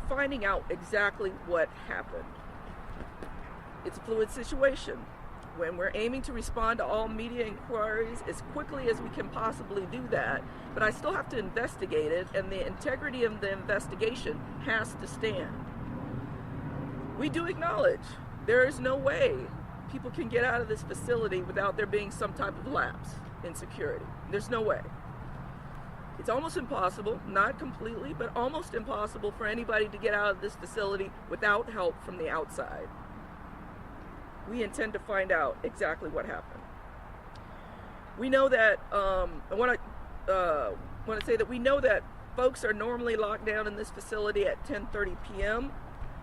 finding out exactly what happened. It's a fluid situation. When we're aiming to respond to all media inquiries as quickly as we can possibly do that, but I still have to investigate it, and the integrity of the investigation has to stand. We do acknowledge there is no way people can get out of this facility without there being some type of lapse in security. There's no way. It's almost impossible, not completely, but almost impossible for anybody to get out of this facility without help from the outside. We intend to find out exactly what happened. We know that, I want to say that we know that folks are normally locked down in this facility at 10:30 p.m.,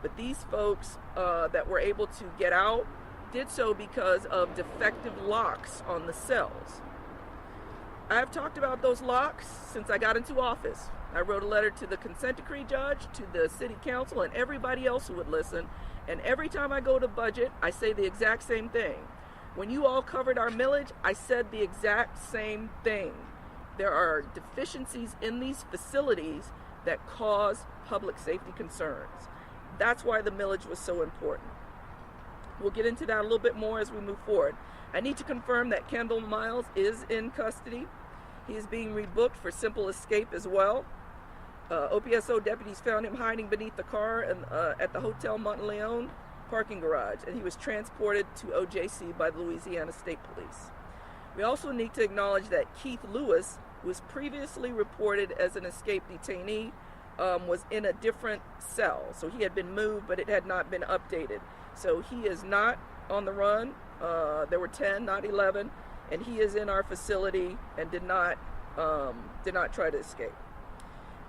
but these folks that were able to get out did so because of defective locks on the cells. I've talked about those locks since I got into office. I wrote a letter to the consent decree judge, to the city council, and everybody else who would listen. And every time I go to budget, I say the exact same thing. When you all covered our millage, I said the exact same thing. There are deficiencies in these facilities that cause public safety concerns. That's why the millage was so important. We'll get into that a little bit more as we move forward. I need to confirm that Kendall Miles is in custody. He is being rebooked for simple escape as well. OPSO deputies found him hiding beneath the car at the Hotel Monteleone parking garage, and he was transported to OJC by the Louisiana State Police. We also need to acknowledge that Keith Lewis, who was previously reported as an escaped detainee, was in a different cell. So he had been moved, but it had not been updated. So he is not on the run. There were 10, not 11, and he is in our facility and did not try to escape.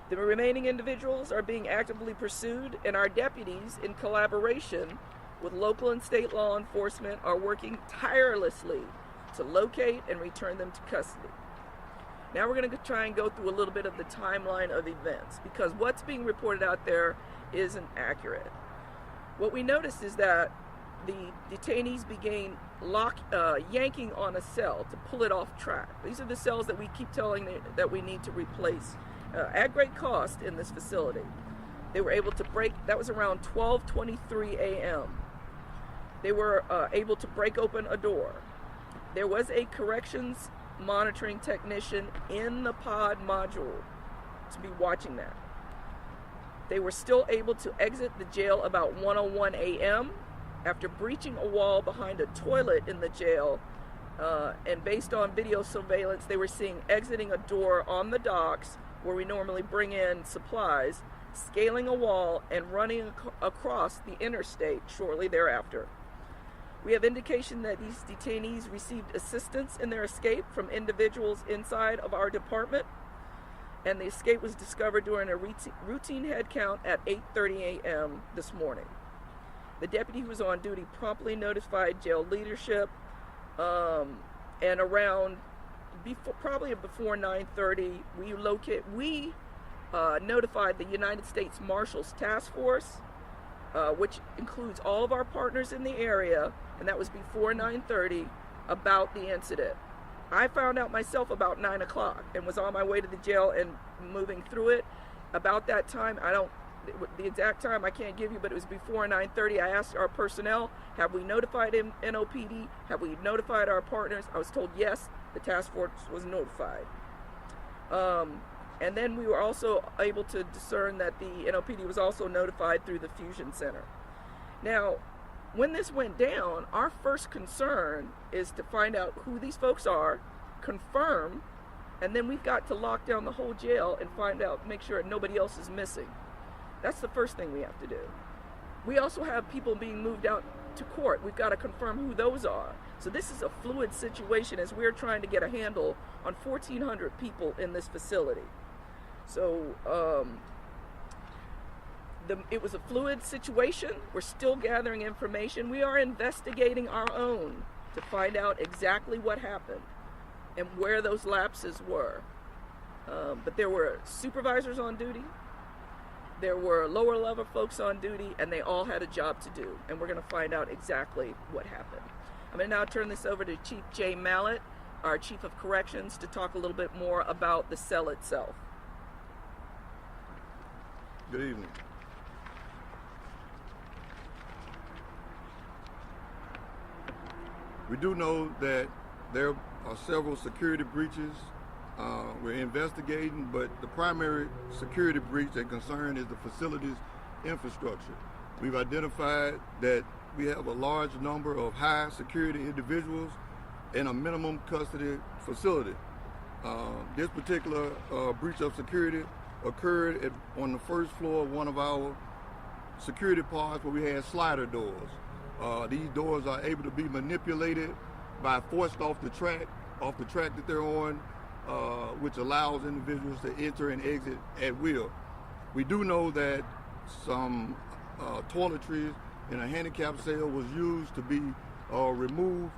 The remaining individuals are being actively pursued, and our deputies, in collaboration with local and state law enforcement, are working tirelessly to locate and return them to custody. Now we're going to try and go through a little bit of the timeline of events, because what's being reported out there isn't accurate. What we noticed is that the detainees began yanking on a cell to pull it off track. These are the cells that we keep telling that we need to replace at great cost in this facility. They were able to break, that was around 12:23 a.m. They were able to break open a door. There was a corrections monitoring technician in the pod module to be watching that. They were still able to exit the jail about 1:01 a.m. after breaching a wall behind a toilet in the jail, and based on video surveillance, they were seen exiting a door on the docks where we normally bring in supplies, scaling a wall, and running across the interstate shortly thereafter. We have indication that these detainees received assistance in their escape from individuals inside of our department, and the escape was discovered during a routine head count at 8:30 a.m. this morning. The deputy who was on duty promptly notified jail leadership, and around probably before 9:30, we notified the United States Marshals Task Force, which includes all of our partners in the area, and that was before 9:30, about the incident. I found out myself about 9 o'clock and was on my way to the jail and moving through it. About that time, the exact time I can't give you, but it was before 9:30. I asked our personnel, have we notified NOPD? Have we notified our partners? I was told yes, the task force was notified. And then we were also able to discern that the NOPD was also notified through the Fusion Center. Now, when this went down, our first concern is to find out who these folks are, confirm, and then we've got to lock down the whole jail and find out, make sure nobody else is missing. That's the first thing we have to do. We also have people being moved out to court. We've got to confirm who those are. So this is a fluid situation as we're trying to get a handle on 1,400 people in this facility. So it was a fluid situation. We're still gathering information. We are investigating our own to find out exactly what happened and where those lapses were. But there were supervisors on duty. There were lower level folks on duty, and they all had a job to do. And we're going to find out exactly what happened. I'm going to now turn this over to Chief Jay Mallett, our Chief of Corrections, to talk a little bit more about the cell itself. Good evening. We do know that there are several security breaches. We're investigating, but the primary security breach that concern is the facility's infrastructure. We've identified that we have a large number of high security individuals in a minimum custody facility. This particular breach of security occurred on the first floor of one of our security parts where we had slider doors. These doors are able to be manipulated by forced off the track that they're on, which allows individuals to enter and exit at will. We do know that some toiletries in a handicap cell was used to be removed.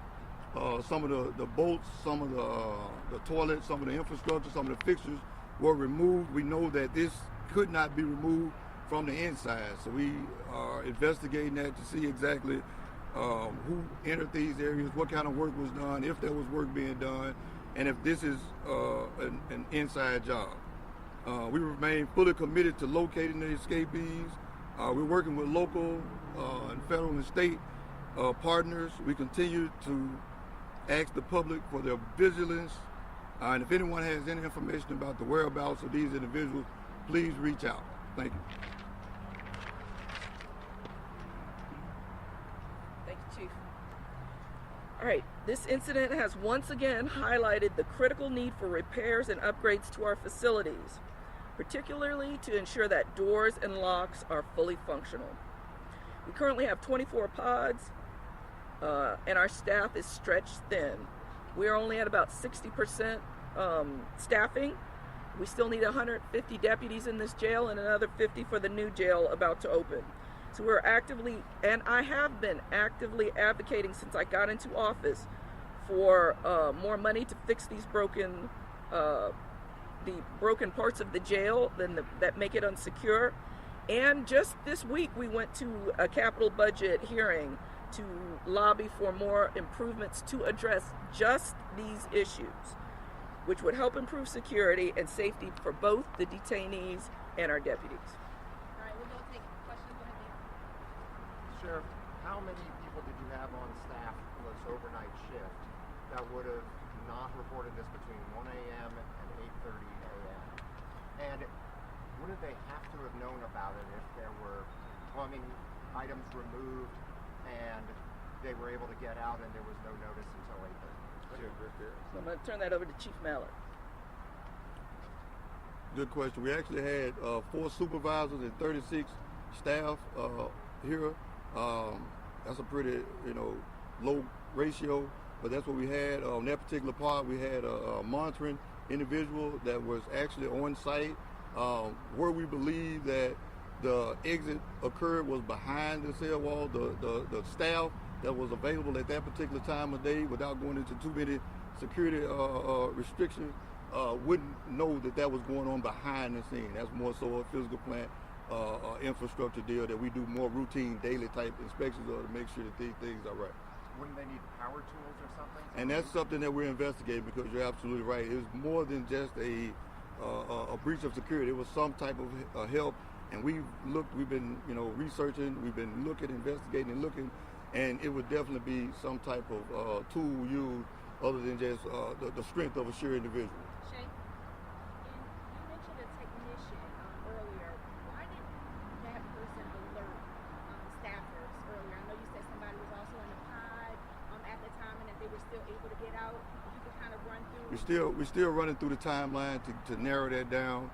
Some of the bolts, some of the toilets, some of the infrastructure, some of the fixtures were removed. We know that this could not be removed from the inside, so we are investigating that to see exactly who entered these areas, what kind of work was done, if there was work being done, and if this is an inside job. We remain fully committed to locating the escapees. We're working with local and federal and state partners. We continue to ask the public for their vigilance, and if anyone has any information about the whereabouts of these individuals, please reach out. Thank you. Thank you, Chief. All right, this incident has once again highlighted the critical need for repairs and upgrades to our facilities, particularly to ensure that doors and locks are fully functional. We currently have 24 pods, and our staff is stretched thin. We are only at about 60% staffing. We still need 150 deputies in this jail and another 50 for the new jail about to open. So we're actively, and I have been actively advocating since I got into office for more money to fix these broken parts of the jail that make it unsecure. And just this week we went to a capital budget hearing to lobby for more improvements to address just these issues, which would help improve security and safety for both the detainees and our deputies. All right, we're going to take questions. Go ahead, Dan. Sheriff, how many people did you have on staff for this overnight shift that would have not reported this between 1 a.m. and 8:30 a.m.? And wouldn't they have to have known about it if there were plumbing items removed and they were able to get out and there was no notice until 8:30? So I'm going to turn that over to Chief Mallard. Good question. We actually had 4 supervisors and 36 staff here. That's a pretty, low ratio, but that's what we had. On that particular part, we had a monitoring individual that was actually on site. Where we believe that the exit occurred was behind the cell wall. The staff that was available at that particular time of day, without going into too many security restrictions, wouldn't know that was going on behind the scene. That's more so a physical plant infrastructure deal that we do more routine daily type inspections of to make sure that these things are right. Wouldn't they need power tools or something? And that's something that we're investigating, because you're absolutely right. It was more than just a breach of security. It was some type of help, and we've been researching, we've been looking, investigating, and looking, and it would definitely be some type of tool used other than just the strength of a sheer individual. Shay, you mentioned a technician earlier. Why didn't that person alert staffers earlier? I know you said somebody was also in the pod at the time and that they were still able to get out. If you could kind of run through. We're still running through the timeline to narrow that down.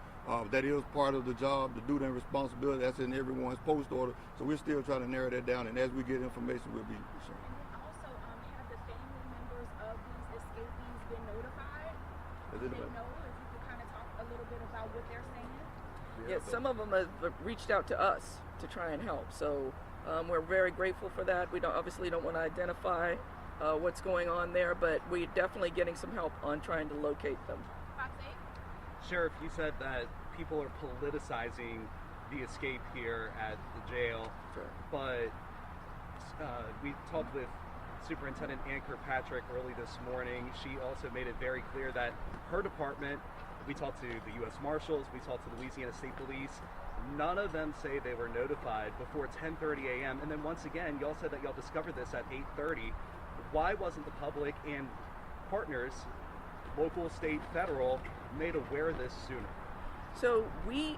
That is part of the job, the duty and responsibility. That's in everyone's post order. So we're still trying to narrow that down, and as we get information, we'll be sharing. And then also, have the family members of these escapees been notified? Do they know? If you could kind of talk a little bit about what they're saying? Yes, some of them have reached out to us to try and help. So we're very grateful for that. We obviously don't want to identify what's going on there, but we're definitely getting some help on trying to locate them. Sheriff, you said that people are politicizing the escape here at the jail, Sure. But we talked with Superintendent Ann Kirkpatrick early this morning. She also made it very clear that her department, we talked to the U.S. Marshals, we talked to the Louisiana State Police, none of them say they were notified before 10:30 a.m. And then once again, y'all said that y'all discovered this at 8:30. why wasn't the public and partners, local, state, federal, made aware of this sooner? So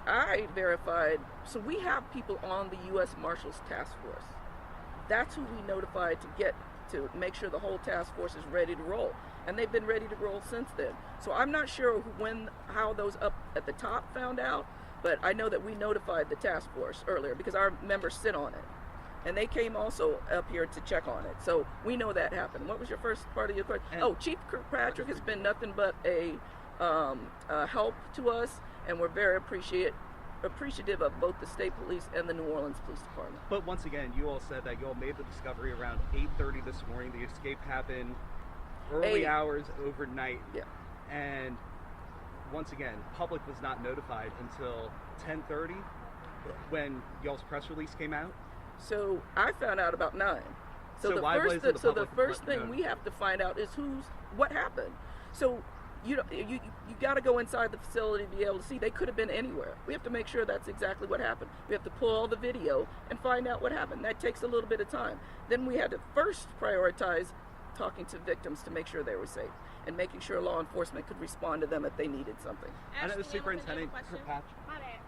I verified, so we have people on the U.S. Marshals Task Force. That's who we notified to make sure the whole task force is ready to roll. And they've been ready to roll since then. So I'm not sure how those up at the top found out, but I know that we notified the task force earlier because our members sit on it. And they came also up here to check on it. So we know that happened. What was your first part of your question? Chief Kirkpatrick has been nothing but a help to us, and we're very appreciative of both the state police and the New Orleans Police Department. But once again, you all said that you all made the discovery around 8:30 this morning. The escape happened early hours overnight. Yeah. And once again, public was not notified until 10:30 when y'all's press release came out. So I found out about 9. So the first thing we have to find out is what happened. So you got to go inside the facility to be able to see. They could have been anywhere. We have to make sure that's exactly what happened. We have to pull all the video and find out what happened. That takes a little bit of time. Then we had to first prioritize talking to victims to make sure they were safe and making sure law enforcement could respond to them if they needed something. I know the Ashley, Superintendent Kirkpatrick. My bad.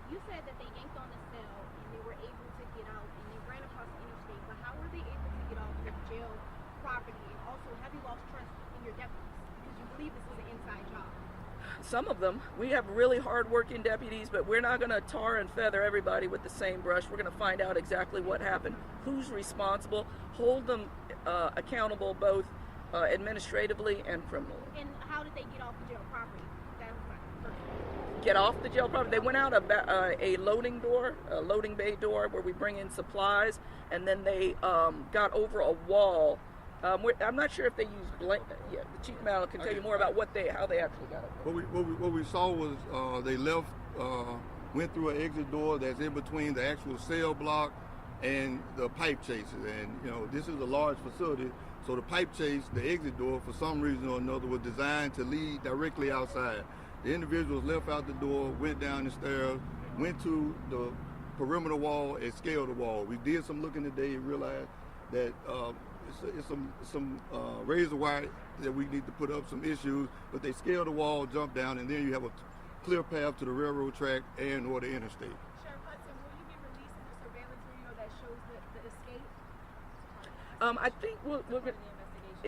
You said that they yanked on the cell and they were able to get out and they ran across the interstate, but how were they able to get off the jail property? And also, have you lost trust in your deputies because you believe this was an inside job? Some of them. We have really hard-working deputies, but we're not going to tar and feather everybody with the same brush. We're going to find out exactly what happened, who's responsible, hold them accountable both administratively and criminally. And how did they get off the jail property? That was my first question. Get off the jail property. They went out a loading bay door where we bring in supplies, and then they got over a wall. I'm not sure if they used the Chief Mallon can tell you more about how they actually got it. What we saw was they left, went through an exit door that's in between the actual cell block and the pipe chases. And this is a large facility, so the pipe chase, the exit door, for some reason or another, was designed to lead directly outside. The individuals left out the door, went down the stairs, went to the perimeter wall, and scaled the wall. We did some looking today and realized that it's some razor wire that we need to put up, some issues, but they scaled the wall, jumped down, and then you have a clear path to the railroad track or the interstate. Sheriff Hudson, will you be releasing the surveillance video that shows the escape? I think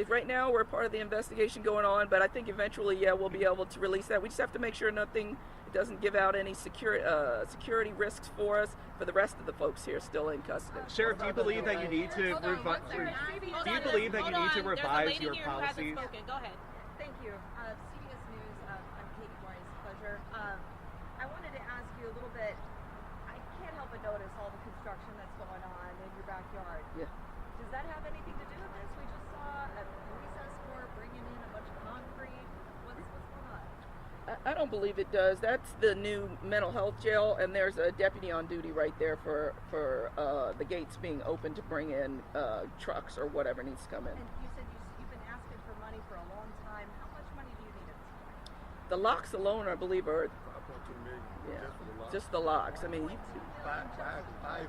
right now we're part of the investigation going on, but I think eventually, we'll be able to release that. We just have to make sure it doesn't give out any security risks for us, for the rest of the folks here still in custody. Sheriff, do you believe that you need to revise your policies? Go ahead. Thank you. CBS News, I'm Katie Boyce. Pleasure. I wanted to ask you a little bit. I can't help but notice all the construction that's going on in your backyard. Yeah. Does that have anything to do with this? We just saw a police escort bringing in a bunch of concrete. What's going on? I don't believe it does. That's the new mental health jail, and there's a deputy on duty right there for the gates being open to bring in trucks or whatever needs to come in. And you said you've been asking for money for a long time. How much money do you need at this point? The locks alone, I believe, are 5.2 million. just the locks. I mean, 5.2 million.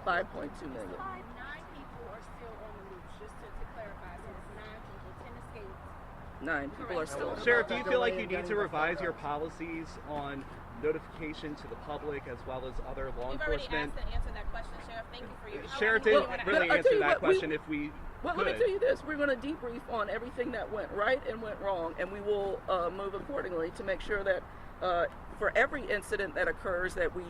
9 people are still on the loose, just to clarify. So it's 9 people, 10 escapes. 9 people are still. Sheriff, do you feel like you need to revise your policies on notification to the public as well as other law You've already enforcement? asked and answered that question, Sheriff. Thank you for your. Sheriff didn't really I'll tell answer you that what, question if we Well, could. let me tell you this. We're going to debrief on everything that went right and went wrong, and we will move accordingly to make sure that for every incident that occurs that we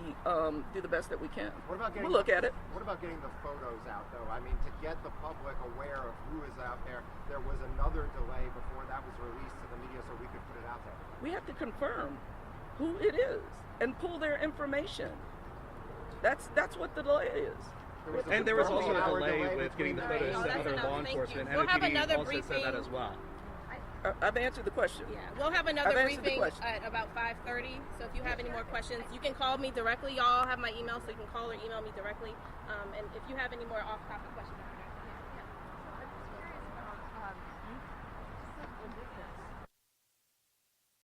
do the best that we can. We'll look at it. What about getting the photos out, though? I mean, to get the public aware of who is out there, there was another delay before that was released to the media so we could put it out there. We have to confirm who it is and pull their information. That's what the delay is. And there was also a 12-hour delay with getting the photos Oh, to that's other enough. law Thank you. enforcement. We'll have NOPD another also said that briefing. as well. I've answered the question. Yeah, we'll have another I've answered the briefing question. at about 5:30. So if you have any more questions, you can call me directly. Y'all have my email, so you can call or email me directly. And if you have any more off-topic questions,